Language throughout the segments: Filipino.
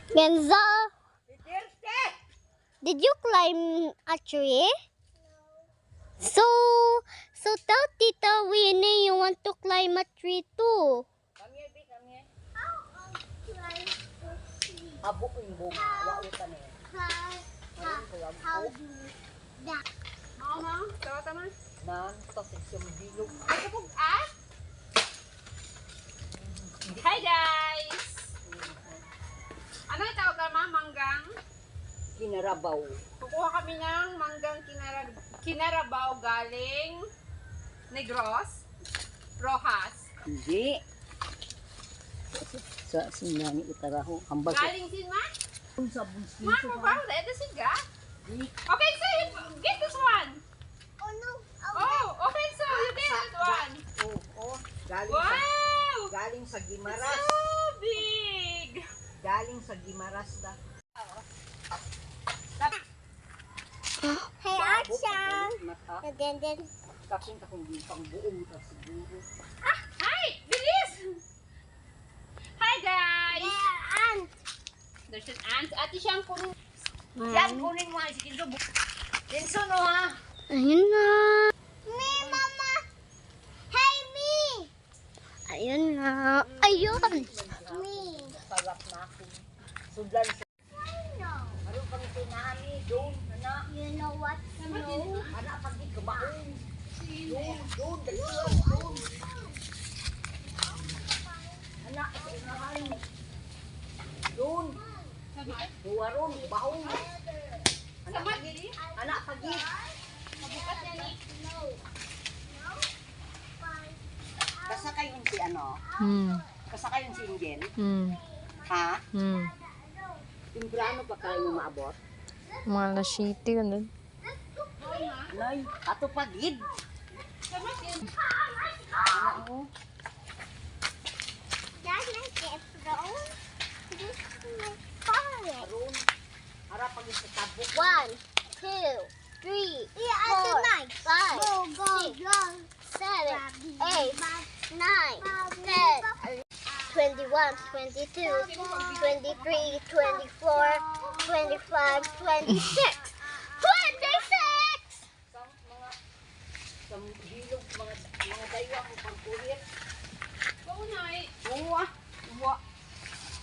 Genzo, did you climb a tree? So tell Tita Winnie you want to climb a tree too. Come here, B, come here. Abo ko yung bunga. Wao ka na yan. How do that? Tama. Nan, tapos yung bilog. Hi guys! Ano yung tawag naman? Manggang? Kinarabaw. Kukuha kami ng manggang kinarabaw galing Negros, Rojas. Hindi. Sa sinani utaraho. Hambag. Galing sin ma? Sa bunsin Ma, ko mabaw na ito siga. Okay, so you get this one. Oh no. Oh, okay, so you get this one. Oo. Galing Wow! galing sa It's Gimaras. so big! Galing sa Gimaras da. Hey, Akshan. Mata. And then. Kapin ka kung di pang buong ta siguro. Hi! Bilis! Hi guys! Ant. There's an ant. Ate siyang kunin. Yan, kunin mo ay si Kinso. Kinso no ha? Ayun na. Me, mama. Hey, me. Ayun na. Ayun. Me. Sarap na ako. Sudlan sa... Ano pang tinami? Doon, anak. You know what? No. Anak, pag di kabaon. Doon, doon. Anak, unahan. Doon. Duwaron, bahong. Anak, pagid. Anak, pagid. Kasakay yun si ano? Kasakay yun si Angel? Ha? Timbrano pa kayo mo maabot? Mga lasiti ka nun. Nay, ato pagid. Ano? That's my gift, though. This is my favorite. Aron. Harap pagid sa tabo. 1, 2, 3, 4, 5, 6, 7, 8, 9, 10, 21, 22, 23, 24, 25, 26. 26! Sa bilog, mga daywa ko pang kulit. Paunay. Uwa.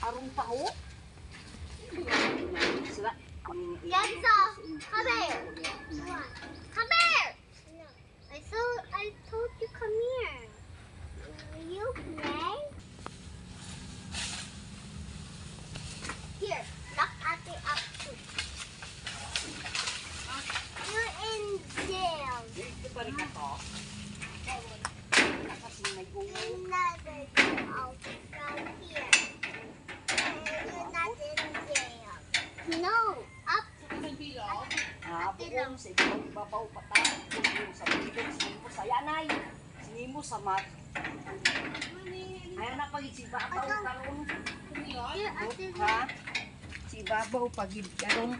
Arong taho. Sila. Genzo, come here. Come here. I told you come here. Will you play? Here, lock at the up too. You're in jail. Dito pa rin ka to. Kasi may ungol. Another jail right here. You're not in jail. No, up. Ha, buong sa ibang babaw pata. Buong sa bilog, sinimo sa yanay. Sinimo sa mat. Ayaw na pagid si babaw karon. You're at the Ha? Si babaw pagid karon.